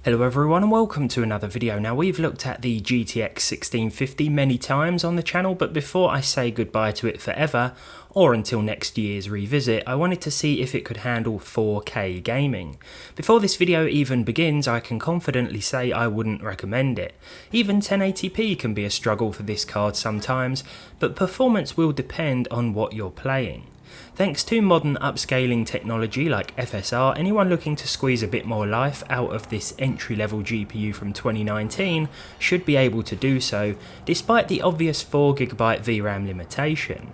Hello everyone and welcome to another video. Now we've looked at the GTX 1650 many times on the channel, but before I say goodbye to it forever, or until next year's revisit, I wanted to see if it could handle 4K gaming. Before this video even begins, I can confidently say I wouldn't recommend it. Even 1080p can be a struggle for this card sometimes, but performance will depend on what you're playing. Thanks to modern upscaling technology like FSR, anyone looking to squeeze a bit more life out of this entry-level GPU from 2019 should be able to do so, despite the obvious 4GB VRAM limitation.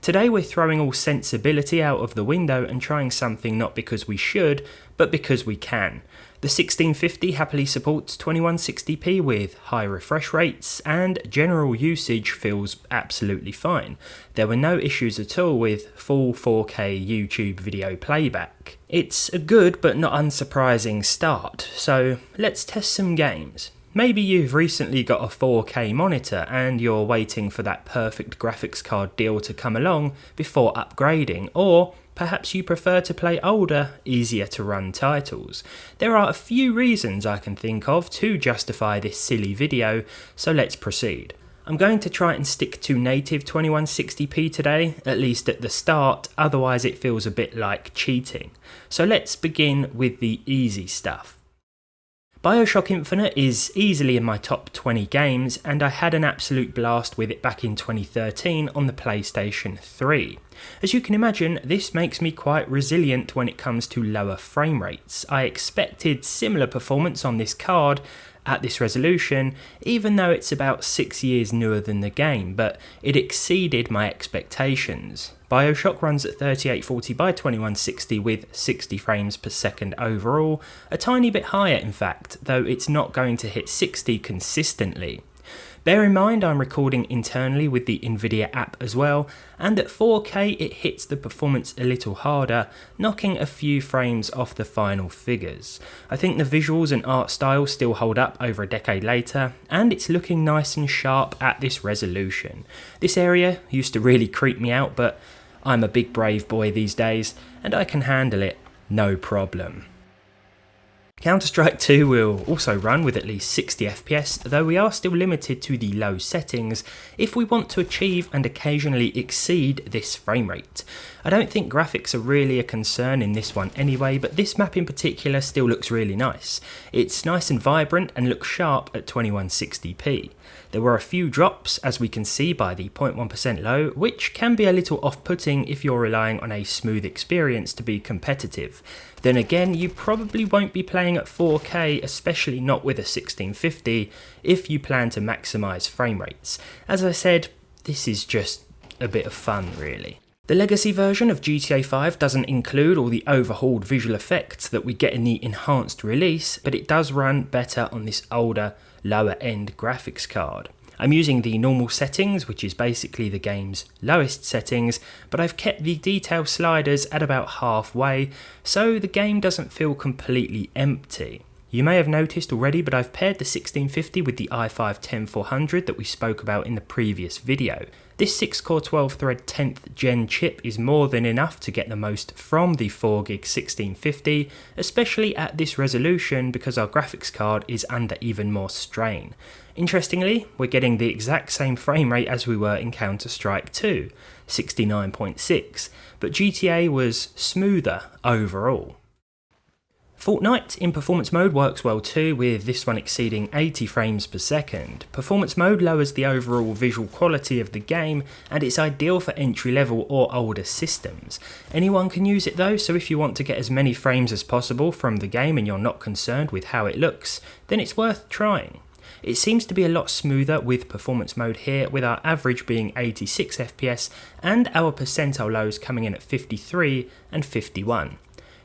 Today we're throwing all sensibility out of the window and trying something not because we should, but because we can. The 1650 happily supports 2160p with high refresh rates, and general usage feels absolutely fine. There were no issues at all with full 4K YouTube video playback. It's a good but not unsurprising start, so let's test some games. Maybe you've recently got a 4K monitor and you're waiting for that perfect graphics card deal to come along before upgrading, or perhaps you prefer to play older, easier to run titles. There are a few reasons I can think of to justify this silly video, so let's proceed. I'm going to try and stick to native 2160p today, at least at the start, otherwise it feels a bit like cheating. So let's begin with the easy stuff. BioShock Infinite is easily in my top 20 games, and I had an absolute blast with it back in 2013 on the PlayStation 3. As you can imagine, this makes me quite resilient when it comes to lower frame rates. I expected similar performance on this card at this resolution, even though it's about 6 years newer than the game, but it exceeded my expectations. BioShock runs at 3840 by 2160 with 60 frames per second overall, a tiny bit higher in fact, though it's not going to hit 60 consistently. Bear in mind I'm recording internally with the Nvidia app as well, and at 4K it hits the performance a little harder, knocking a few frames off the final figures. I think the visuals and art style still hold up over a decade later, and it's looking nice and sharp at this resolution. This area used to really creep me out, but I'm a big brave boy these days, and I can handle it no problem. Counter-Strike 2 will also run with at least 60 FPS, though we are still limited to the low settings if we want to achieve and occasionally exceed this frame rate. I don't think graphics are really a concern in this one anyway, but this map in particular still looks really nice. It's nice and vibrant and looks sharp at 2160p. There were a few drops, as we can see by the 0.1% low, which can be a little off-putting if you're relying on a smooth experience to be competitive. Then again, you probably won't be playing at 4K, especially not with a 1650, if you plan to maximise frame rates. As I said, this is just a bit of fun really. The legacy version of GTA 5 doesn't include all the overhauled visual effects that we get in the enhanced release, but it does run better on this older, lower end graphics card. I'm using the normal settings, which is basically the game's lowest settings, but I've kept the detail sliders at about halfway, so the game doesn't feel completely empty. You may have noticed already, but I've paired the 1650 with the i5-10400 that we spoke about in the previous video. This 6-core 12-thread 10th gen chip is more than enough to get the most from the 4GB 1650, especially at this resolution because our graphics card is under even more strain. Interestingly, we're getting the exact same frame rate as we were in Counter-Strike 2, 69.6, but GTA was smoother overall. Fortnite in performance mode works well too, with this one exceeding 80 frames per second. Performance mode lowers the overall visual quality of the game, and it's ideal for entry level or older systems. Anyone can use it though, so if you want to get as many frames as possible from the game and you're not concerned with how it looks, then it's worth trying. It seems to be a lot smoother with performance mode here, with our average being 86 FPS and our percentile lows coming in at 53 and 51.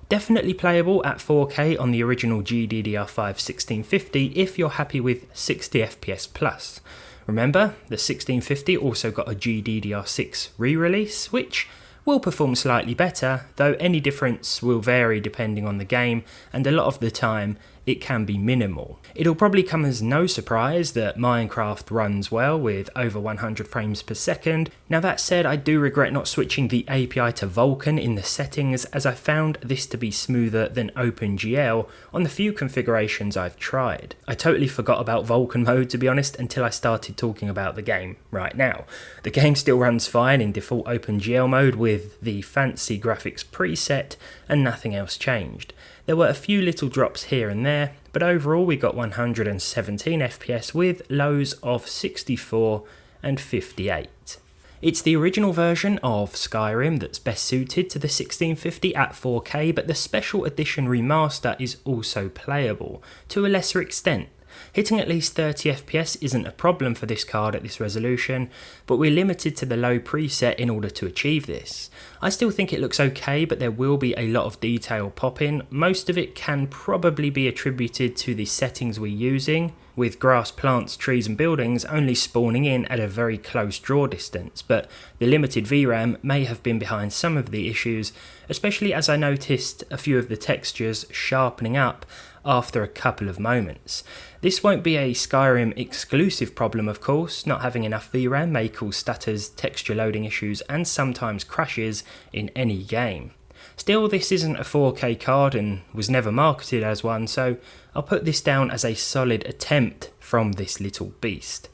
Definitely playable at 4K on the original GDDR5 1650 if you're happy with 60 FPS plus. Remember, the 1650 also got a GDDR6 re-release, which will perform slightly better, though any difference will vary depending on the game, and a lot of the time it can be minimal. It'll probably come as no surprise that Minecraft runs well with over 100 frames per second. Now that said, I do regret not switching the API to Vulkan in the settings, as I found this to be smoother than OpenGL on the few configurations I've tried. I totally forgot about Vulkan mode, to be honest, until I started talking about the game right now. The game still runs fine in default OpenGL mode with the fancy graphics preset, and nothing else changed. There were a few little drops here and there, but overall we got 117 FPS with lows of 64 and 58. It's the original version of Skyrim that's best suited to the 1650 at 4K, but the special edition remaster is also playable, to a lesser extent. Hitting at least 30 FPS isn't a problem for this card at this resolution, but we're limited to the low preset in order to achieve this. I still think it looks okay, but there will be a lot of detail popping. Most of it can probably be attributed to the settings we're using, with grass, plants, trees and buildings only spawning in at a very close draw distance, but the limited VRAM may have been behind some of the issues, especially as I noticed a few of the textures sharpening up after a couple of moments. This won't be a Skyrim exclusive problem, of course. Not having enough VRAM may cause stutters, texture loading issues and sometimes crashes in any game. Still, this isn't a 4K card and was never marketed as one, so I'll put this down as a solid attempt from this little beast.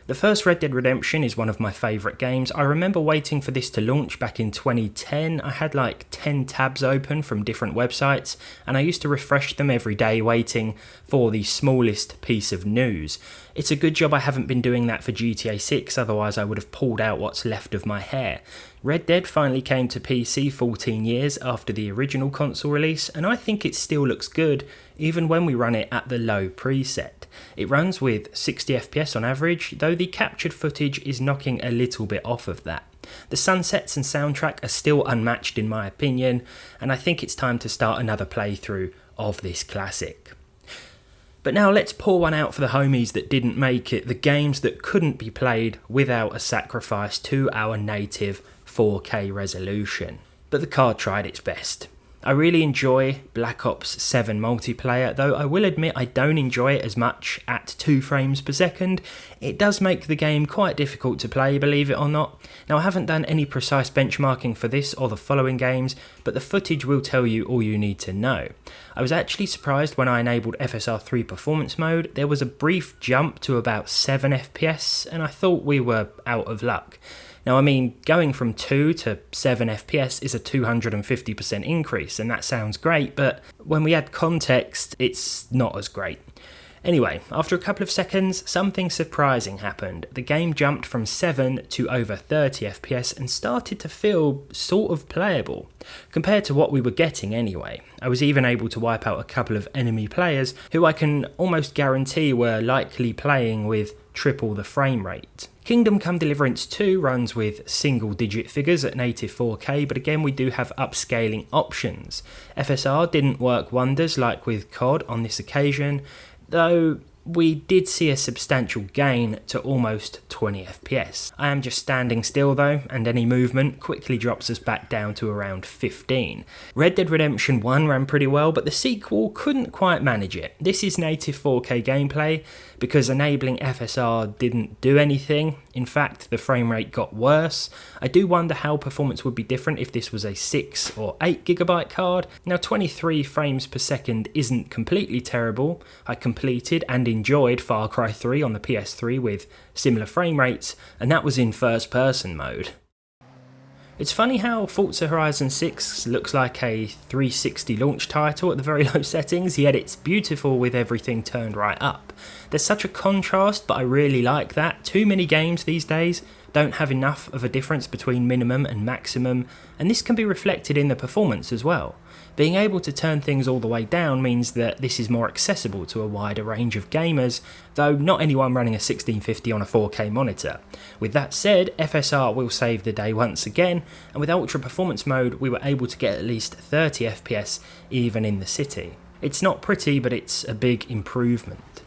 The first Red Dead Redemption is one of my favourite games. I remember waiting for this to launch back in 2010. I had like 10 tabs open from different websites, and I used to refresh them every day waiting for the smallest piece of news. It's a good job I haven't been doing that for GTA 6, otherwise I would have pulled out what's left of my hair. Red Dead finally came to PC 14 years after the original console release, and I think it still looks good even when we run it at the low preset. It runs with 60 FPS on average, though the captured footage is knocking a little bit off of that. The sunsets and soundtrack are still unmatched in my opinion, and I think it's time to start another playthrough of this classic. But now let's pour one out for the homies that didn't make it, the games that couldn't be played without a sacrifice to our native 4K resolution. But the card tried its best. I really enjoy Black Ops 7 multiplayer, though I will admit I don't enjoy it as much at 2 frames per second. It does make the game quite difficult to play, believe it or not. Now I haven't done any precise benchmarking for this or the following games, but the footage will tell you all you need to know. I was actually surprised when I enabled FSR 3 performance mode. There was a brief jump to about 7 FPS and I thought we were out of luck. Now I mean, going from 2 to 7 FPS is a 250% increase, and that sounds great, but when we add context, it's not as great. Anyway, after a couple of seconds, something surprising happened. The game jumped from 7 to over 30 FPS and started to feel sort of playable, compared to what we were getting anyway. I was even able to wipe out a couple of enemy players who I can almost guarantee were likely playing with triple the frame rate. Kingdom Come Deliverance 2 runs with single digit figures at native 4K, but again we do have upscaling options. FSR didn't work wonders like with COD on this occasion, though we did see a substantial gain to almost 20 FPS. I am just standing still though, and any movement quickly drops us back down to around 15. Red Dead Redemption 1 ran pretty well, but the sequel couldn't quite manage it. This is native 4K gameplay, because enabling FSR didn't do anything. In fact, the frame rate got worse. I do wonder how performance would be different if this was a 6 or 8 GB card. Now 23 frames per second isn't completely terrible. I completed and enjoyed Far Cry 3 on the PS3 with similar frame rates, and that was in first person mode. It's funny how Forza Horizon 6 looks like a 360 launch title at the very low settings, yet it's beautiful with everything turned right up. There's such a contrast, but I really like that. Too many games these days don't have enough of a difference between minimum and maximum, and this can be reflected in the performance as well. Being able to turn things all the way down means that this is more accessible to a wider range of gamers, though not anyone running a 1650 on a 4K monitor. With that said, FSR will save the day once again, and with Ultra Performance mode we were able to get at least 30 FPS even in the city. It's not pretty, but it's a big improvement.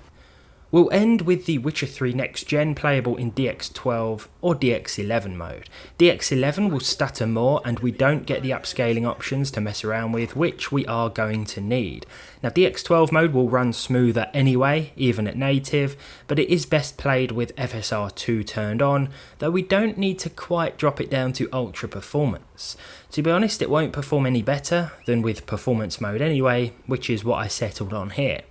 We'll end with The Witcher 3 Next Gen playable in DX12 or DX11 mode. DX11 will stutter more and we don't get the upscaling options to mess around with, which we are going to need. Now DX12 mode will run smoother anyway, even at native, but it is best played with FSR2 turned on, though we don't need to quite drop it down to ultra performance. To be honest, it won't perform any better than with performance mode anyway, which is what I settled on here.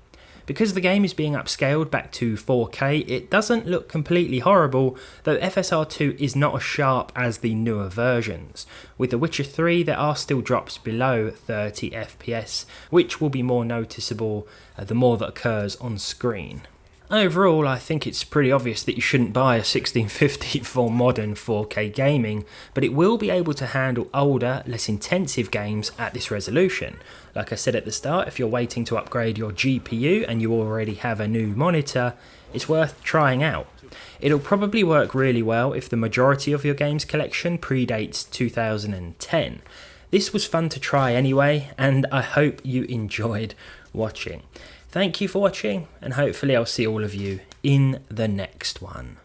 Because the game is being upscaled back to 4K, it doesn't look completely horrible, though FSR2 is not as sharp as the newer versions. With The Witcher 3 there are still drops below 30 FPS, which will be more noticeable the more that occurs on screen. Overall, I think it's pretty obvious that you shouldn't buy a 1650 for modern 4K gaming, but it will be able to handle older, less intensive games at this resolution. Like I said at the start, if you're waiting to upgrade your GPU and you already have a new monitor, it's worth trying out. It'll probably work really well if the majority of your games collection predates 2010. This was fun to try anyway, and I hope you enjoyed watching. Thank you for watching, and hopefully I'll see all of you in the next one.